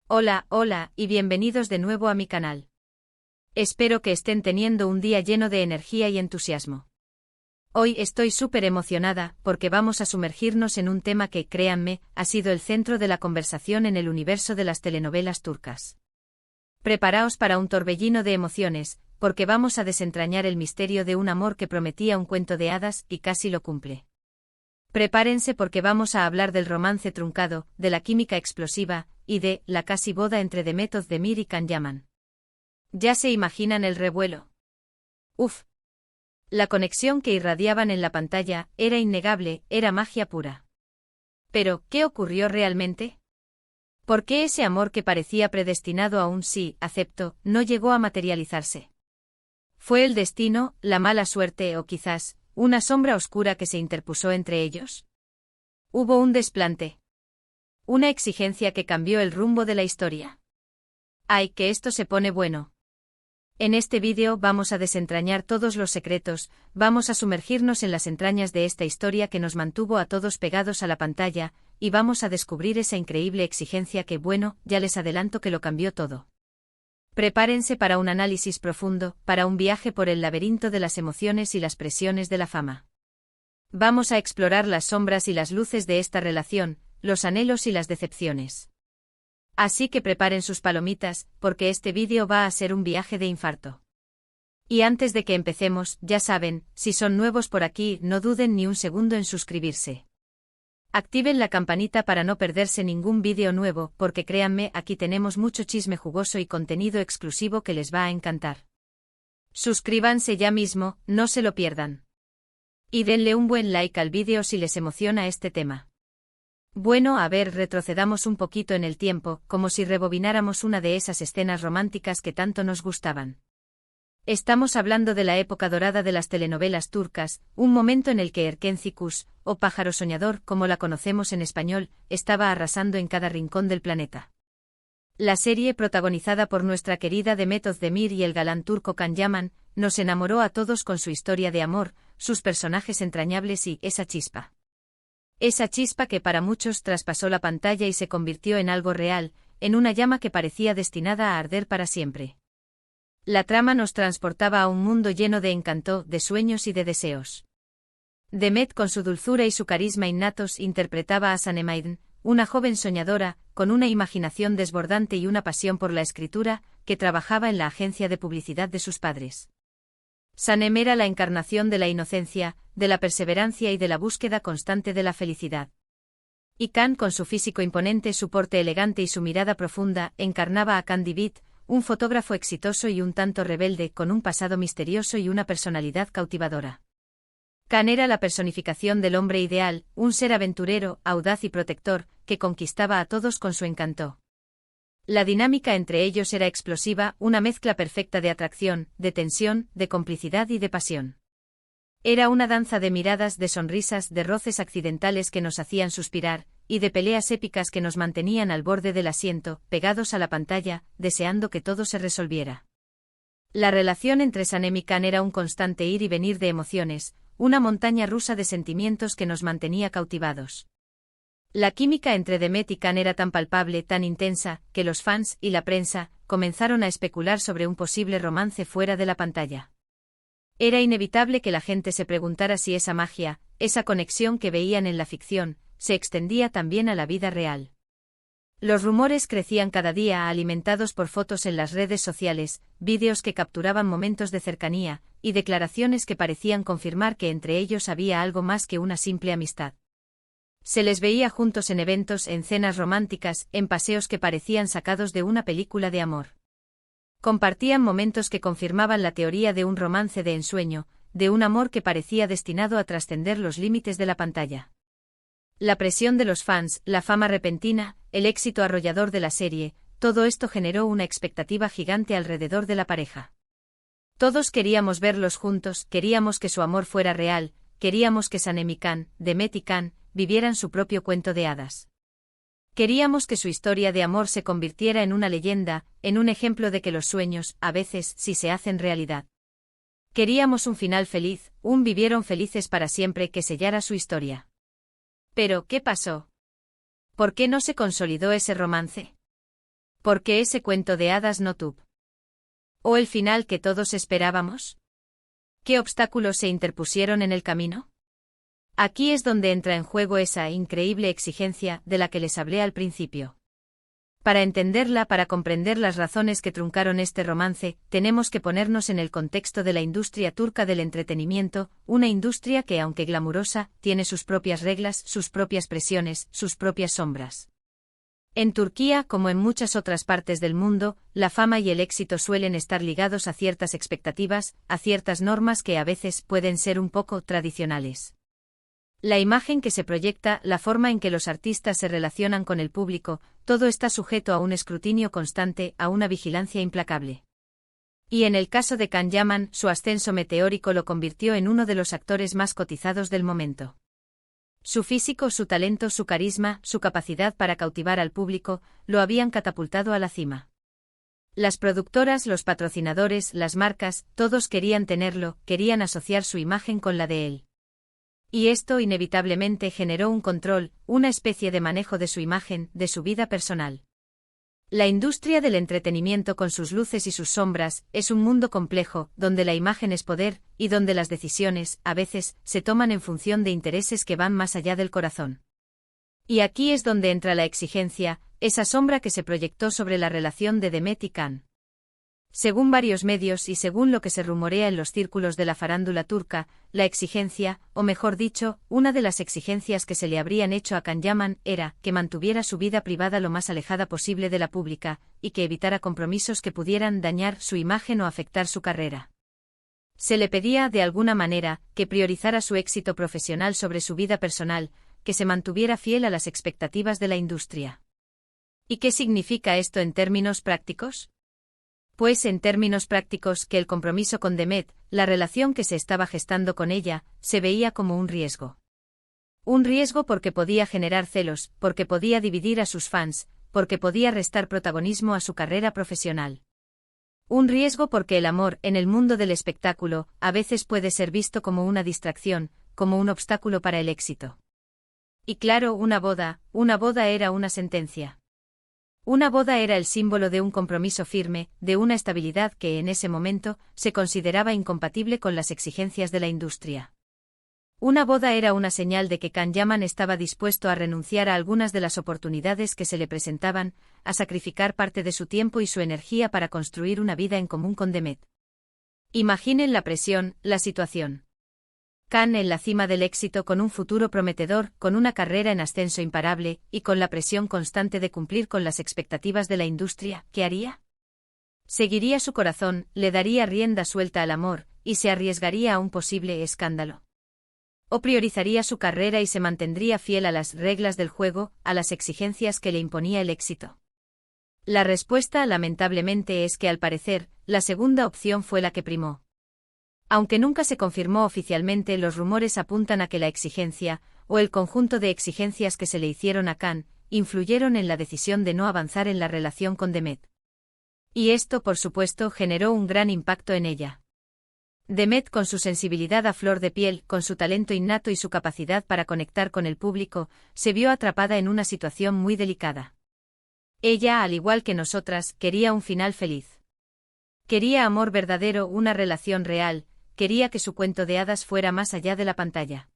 Hola, hola, y bienvenidos de nuevo a mi canal. Espero que estén teniendo un día lleno de energía y entusiasmo. Hoy estoy súper emocionada porque vamos a sumergirnos en un tema que, créanme, ha sido el centro de la conversación en el universo de las telenovelas turcas. Preparaos para un torbellino de emociones, porque vamos a desentrañar el misterio de un amor que prometía un cuento de hadas y casi lo cumple. Prepárense porque vamos a hablar del romance truncado, de la química explosiva, y de la casi boda entre Demet Özdemir y Can Yaman. ¿Ya se imaginan el revuelo? Uf. La conexión que irradiaban en la pantalla era innegable, era magia pura. Pero, ¿qué ocurrió realmente? ¿Por qué ese amor que parecía predestinado a un sí, acepto, no llegó a materializarse? ¿Fue el destino, la mala suerte o quizás, una sombra oscura que se interpuso entre ellos? Hubo un desplante. Una exigencia que cambió el rumbo de la historia. ¡Ay, que esto se pone bueno! En este vídeo vamos a desentrañar todos los secretos, vamos a sumergirnos en las entrañas de esta historia que nos mantuvo a todos pegados a la pantalla, y vamos a descubrir esa increíble exigencia que, bueno, ya les adelanto que lo cambió todo. Prepárense para un análisis profundo, para un viaje por el laberinto de las emociones y las presiones de la fama. Vamos a explorar las sombras y las luces de esta relación, los anhelos y las decepciones. Así que preparen sus palomitas, porque este vídeo va a ser un viaje de infarto. Y antes de que empecemos, ya saben, si son nuevos por aquí, no duden ni un segundo en suscribirse. Activen la campanita para no perderse ningún vídeo nuevo, porque créanme, aquí tenemos mucho chisme jugoso y contenido exclusivo que les va a encantar. Suscríbanse ya mismo, no se lo pierdan. Y denle un buen like al vídeo si les emociona este tema. Bueno, a ver, retrocedamos un poquito en el tiempo, como si rebobináramos una de esas escenas románticas que tanto nos gustaban. Estamos hablando de la época dorada de las telenovelas turcas, un momento en el que Erkenci Kuş, o Pájaro Soñador, como la conocemos en español, estaba arrasando en cada rincón del planeta. La serie, protagonizada por nuestra querida Demet Özdemir y el galán turco Can Yaman, nos enamoró a todos con su historia de amor, sus personajes entrañables y esa chispa. Esa chispa que para muchos traspasó la pantalla y se convirtió en algo real, en una llama que parecía destinada a arder para siempre. La trama nos transportaba a un mundo lleno de encanto, de sueños y de deseos. Demet, con su dulzura y su carisma innatos, interpretaba a Sanem, una joven soñadora, con una imaginación desbordante y una pasión por la escritura, que trabajaba en la agencia de publicidad de sus padres. Sanem era la encarnación de la inocencia, de la perseverancia y de la búsqueda constante de la felicidad. Y Can, con su físico imponente, su porte elegante y su mirada profunda, encarnaba a Can Divit, un fotógrafo exitoso y un tanto rebelde, con un pasado misterioso y una personalidad cautivadora. Can era la personificación del hombre ideal, un ser aventurero, audaz y protector, que conquistaba a todos con su encanto. La dinámica entre ellos era explosiva, una mezcla perfecta de atracción, de tensión, de complicidad y de pasión. Era una danza de miradas, de sonrisas, de roces accidentales que nos hacían suspirar, y de peleas épicas que nos mantenían al borde del asiento, pegados a la pantalla, deseando que todo se resolviera. La relación entre Sanem y Can era un constante ir y venir de emociones, una montaña rusa de sentimientos que nos mantenía cautivados. La química entre Demet y Can era tan palpable, tan intensa, que los fans y la prensa comenzaron a especular sobre un posible romance fuera de la pantalla. Era inevitable que la gente se preguntara si esa magia, esa conexión que veían en la ficción, se extendía también a la vida real. Los rumores crecían cada día, alimentados por fotos en las redes sociales, vídeos que capturaban momentos de cercanía, y declaraciones que parecían confirmar que entre ellos había algo más que una simple amistad. Se les veía juntos en eventos, en cenas románticas, en paseos que parecían sacados de una película de amor. Compartían momentos que confirmaban la teoría de un romance de ensueño, de un amor que parecía destinado a trascender los límites de la pantalla. La presión de los fans, la fama repentina, el éxito arrollador de la serie, todo esto generó una expectativa gigante alrededor de la pareja. Todos queríamos verlos juntos, queríamos que su amor fuera real, queríamos que Sanem y Can, Demet y Can, vivieran su propio cuento de hadas. Queríamos que su historia de amor se convirtiera en una leyenda, en un ejemplo de que los sueños, a veces, sí se hacen realidad. Queríamos un final feliz, un vivieron felices para siempre que sellara su historia. Pero, ¿qué pasó? ¿Por qué no se consolidó ese romance? ¿Por qué ese cuento de hadas no tuvo? ¿O el final que todos esperábamos? ¿Qué obstáculos se interpusieron en el camino? Aquí es donde entra en juego esa increíble exigencia de la que les hablé al principio. Para entenderla, para comprender las razones que truncaron este romance, tenemos que ponernos en el contexto de la industria turca del entretenimiento, una industria que, aunque glamurosa, tiene sus propias reglas, sus propias presiones, sus propias sombras. En Turquía, como en muchas otras partes del mundo, la fama y el éxito suelen estar ligados a ciertas expectativas, a ciertas normas que a veces pueden ser un poco tradicionales. La imagen que se proyecta, la forma en que los artistas se relacionan con el público, todo está sujeto a un escrutinio constante, a una vigilancia implacable. Y en el caso de Can Yaman, su ascenso meteórico lo convirtió en uno de los actores más cotizados del momento. Su físico, su talento, su carisma, su capacidad para cautivar al público, lo habían catapultado a la cima. Las productoras, los patrocinadores, las marcas, todos querían tenerlo, querían asociar su imagen con la de él. Y esto inevitablemente generó un control, una especie de manejo de su imagen, de su vida personal. La industria del entretenimiento con sus luces y sus sombras, es un mundo complejo, donde la imagen es poder, y donde las decisiones, a veces, se toman en función de intereses que van más allá del corazón. Y aquí es donde entra la exigencia, esa sombra que se proyectó sobre la relación de Demet y Can. Según varios medios y según lo que se rumorea en los círculos de la farándula turca, la exigencia, o mejor dicho, una de las exigencias que se le habrían hecho a Can Yaman era que mantuviera su vida privada lo más alejada posible de la pública, y que evitara compromisos que pudieran dañar su imagen o afectar su carrera. Se le pedía, de alguna manera, que priorizara su éxito profesional sobre su vida personal, que se mantuviera fiel a las expectativas de la industria. ¿Y qué significa esto en términos prácticos? Pues en términos prácticos que el compromiso con Demet, la relación que se estaba gestando con ella, se veía como un riesgo. Un riesgo porque podía generar celos, porque podía dividir a sus fans, porque podía restar protagonismo a su carrera profesional. Un riesgo porque el amor, en el mundo del espectáculo, a veces puede ser visto como una distracción, como un obstáculo para el éxito. Y claro, una boda era una sentencia. Una boda era el símbolo de un compromiso firme, de una estabilidad que en ese momento se consideraba incompatible con las exigencias de la industria. Una boda era una señal de que Can Yaman estaba dispuesto a renunciar a algunas de las oportunidades que se le presentaban, a sacrificar parte de su tiempo y su energía para construir una vida en común con Demet. Imaginen la presión, la situación. Can en la cima del éxito con un futuro prometedor, con una carrera en ascenso imparable, y con la presión constante de cumplir con las expectativas de la industria, ¿qué haría? Seguiría su corazón, le daría rienda suelta al amor, y se arriesgaría a un posible escándalo. ¿O priorizaría su carrera y se mantendría fiel a las reglas del juego, a las exigencias que le imponía el éxito? La respuesta, lamentablemente, es que al parecer, la segunda opción fue la que primó. Aunque nunca se confirmó oficialmente, los rumores apuntan a que la exigencia, o el conjunto de exigencias que se le hicieron a Can, influyeron en la decisión de no avanzar en la relación con Demet. Y esto, por supuesto, generó un gran impacto en ella. Demet, con su sensibilidad a flor de piel, con su talento innato y su capacidad para conectar con el público, se vio atrapada en una situación muy delicada. Ella, al igual que nosotras, quería un final feliz. Quería amor verdadero, una relación real, quería que su cuento de hadas fuera más allá de la pantalla.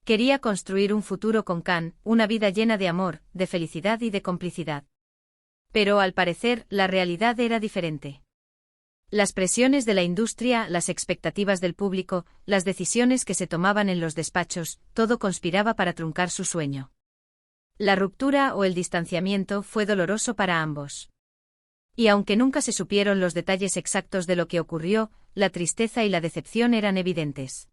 Quería construir un futuro con Can, una vida llena de amor, de felicidad y de complicidad. Pero al parecer, la realidad era diferente. Las presiones de la industria, las expectativas del público, las decisiones que se tomaban en los despachos, todo conspiraba para truncar su sueño. La ruptura o el distanciamiento fue doloroso para ambos. Y aunque nunca se supieron los detalles exactos de lo que ocurrió, la tristeza y la decepción eran evidentes.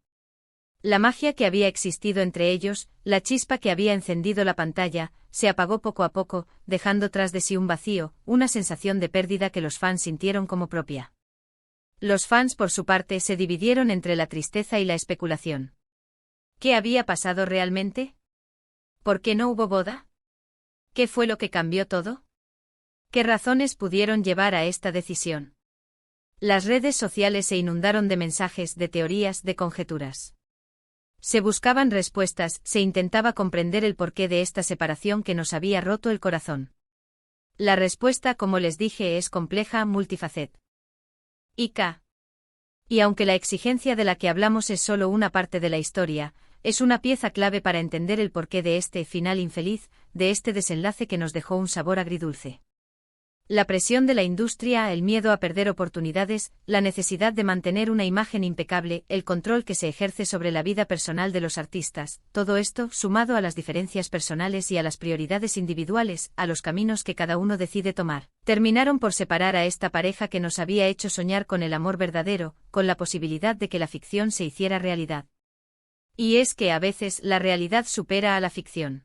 La magia que había existido entre ellos, la chispa que había encendido la pantalla, se apagó poco a poco, dejando tras de sí un vacío, una sensación de pérdida que los fans sintieron como propia. Los fans, por su parte, se dividieron entre la tristeza y la especulación. ¿Qué había pasado realmente? ¿Por qué no hubo boda? ¿Qué fue lo que cambió todo? ¿Qué razones pudieron llevar a esta decisión? Las redes sociales se inundaron de mensajes, de teorías, de conjeturas. Se buscaban respuestas, se intentaba comprender el porqué de esta separación que nos había roto el corazón. La respuesta, como les dije, es compleja, multifacética. Y aunque la exigencia de la que hablamos es solo una parte de la historia, es una pieza clave para entender el porqué de este final infeliz, de este desenlace que nos dejó un sabor agridulce. La presión de la industria, el miedo a perder oportunidades, la necesidad de mantener una imagen impecable, el control que se ejerce sobre la vida personal de los artistas, todo esto, sumado a las diferencias personales y a las prioridades individuales, a los caminos que cada uno decide tomar, terminaron por separar a esta pareja que nos había hecho soñar con el amor verdadero, con la posibilidad de que la ficción se hiciera realidad. Y es que a veces la realidad supera a la ficción.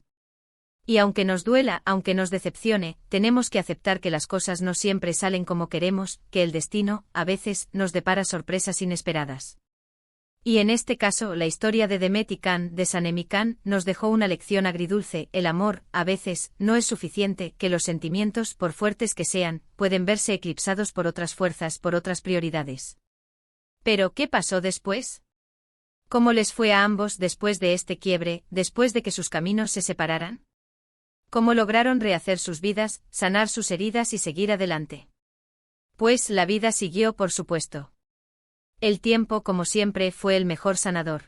Y aunque nos duela, aunque nos decepcione, tenemos que aceptar que las cosas no siempre salen como queremos, que el destino, a veces, nos depara sorpresas inesperadas. Y en este caso, la historia de Demet y Can, de Sanem y Can, nos dejó una lección agridulce: el amor, a veces, no es suficiente, que los sentimientos, por fuertes que sean, pueden verse eclipsados por otras fuerzas, por otras prioridades. Pero, ¿qué pasó después? ¿Cómo les fue a ambos después de este quiebre, después de que sus caminos se separaran? ¿Cómo lograron rehacer sus vidas, sanar sus heridas y seguir adelante? Pues la vida siguió, por supuesto. El tiempo, como siempre, fue el mejor sanador.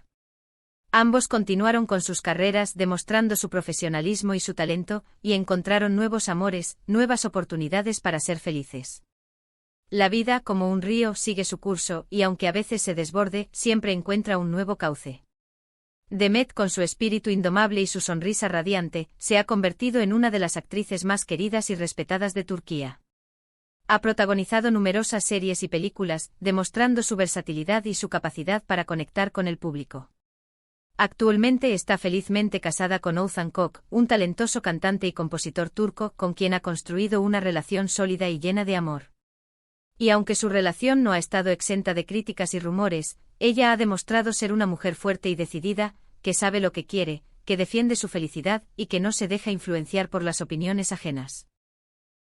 Ambos continuaron con sus carreras, demostrando su profesionalismo y su talento, y encontraron nuevos amores, nuevas oportunidades para ser felices. La vida, como un río, sigue su curso, y aunque a veces se desborde, siempre encuentra un nuevo cauce. Demet, con su espíritu indomable y su sonrisa radiante, se ha convertido en una de las actrices más queridas y respetadas de Turquía. Ha protagonizado numerosas series y películas, demostrando su versatilidad y su capacidad para conectar con el público. Actualmente está felizmente casada con Oğuzhan Koç, un talentoso cantante y compositor turco con quien ha construido una relación sólida y llena de amor. Y aunque su relación no ha estado exenta de críticas y rumores, ella ha demostrado ser una mujer fuerte y decidida, que sabe lo que quiere, que defiende su felicidad y que no se deja influenciar por las opiniones ajenas.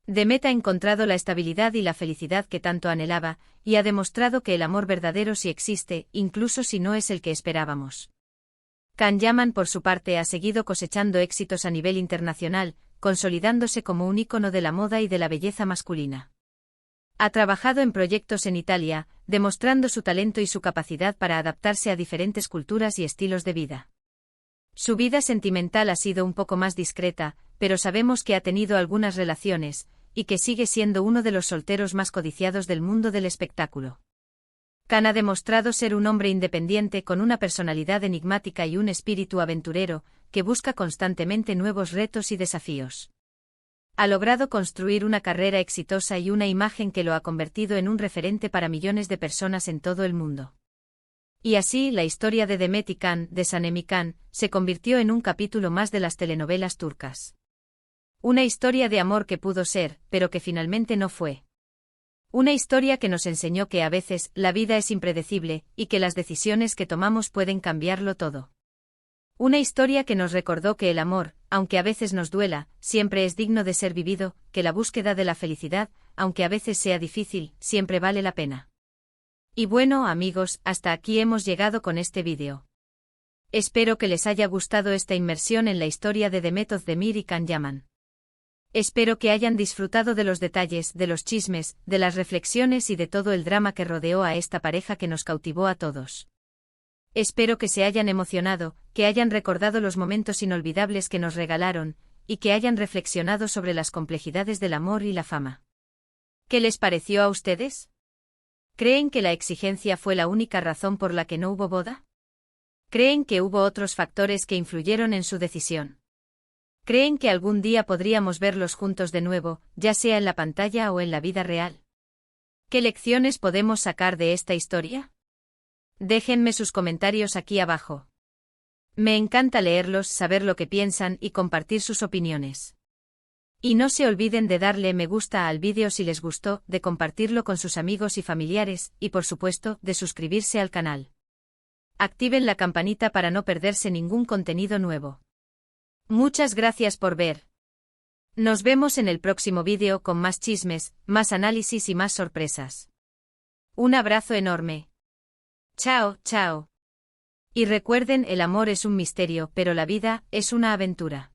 Demet ha encontrado la estabilidad y la felicidad que tanto anhelaba, y ha demostrado que el amor verdadero sí existe, incluso si no es el que esperábamos. Can Yaman, por su parte, ha seguido cosechando éxitos a nivel internacional, consolidándose como un ícono de la moda y de la belleza masculina. Ha trabajado en proyectos en Italia, demostrando su talento y su capacidad para adaptarse a diferentes culturas y estilos de vida. Su vida sentimental ha sido un poco más discreta, pero sabemos que ha tenido algunas relaciones, y que sigue siendo uno de los solteros más codiciados del mundo del espectáculo. Can ha demostrado ser un hombre independiente con una personalidad enigmática y un espíritu aventurero, que busca constantemente nuevos retos y desafíos. Ha logrado construir una carrera exitosa y una imagen que lo ha convertido en un referente para millones de personas en todo el mundo. Y así, la historia de Demet y Can, de Sanem y Can, se convirtió en un capítulo más de las telenovelas turcas. Una historia de amor que pudo ser, pero que finalmente no fue. Una historia que nos enseñó que a veces la vida es impredecible, y que las decisiones que tomamos pueden cambiarlo todo. Una historia que nos recordó que el amor, aunque a veces nos duela, siempre es digno de ser vivido, que la búsqueda de la felicidad, aunque a veces sea difícil, siempre vale la pena. Y bueno, amigos, hasta aquí hemos llegado con este vídeo. Espero que les haya gustado esta inmersión en la historia de Demet Özdemir y Can Yaman. Espero que hayan disfrutado de los detalles, de los chismes, de las reflexiones y de todo el drama que rodeó a esta pareja que nos cautivó a todos. Espero que se hayan emocionado, que hayan recordado los momentos inolvidables que nos regalaron, y que hayan reflexionado sobre las complejidades del amor y la fama. ¿Qué les pareció a ustedes? ¿Creen que la exigencia fue la única razón por la que no hubo boda? ¿Creen que hubo otros factores que influyeron en su decisión? ¿Creen que algún día podríamos verlos juntos de nuevo, ya sea en la pantalla o en la vida real? ¿Qué lecciones podemos sacar de esta historia? Déjenme sus comentarios aquí abajo. Me encanta leerlos, saber lo que piensan y compartir sus opiniones. Y no se olviden de darle me gusta al vídeo si les gustó, de compartirlo con sus amigos y familiares, y por supuesto, de suscribirse al canal. Activen la campanita para no perderse ningún contenido nuevo. Muchas gracias por ver. Nos vemos en el próximo vídeo con más chismes, más análisis y más sorpresas. Un abrazo enorme. Chao, chao. Y recuerden, el amor es un misterio, pero la vida es una aventura.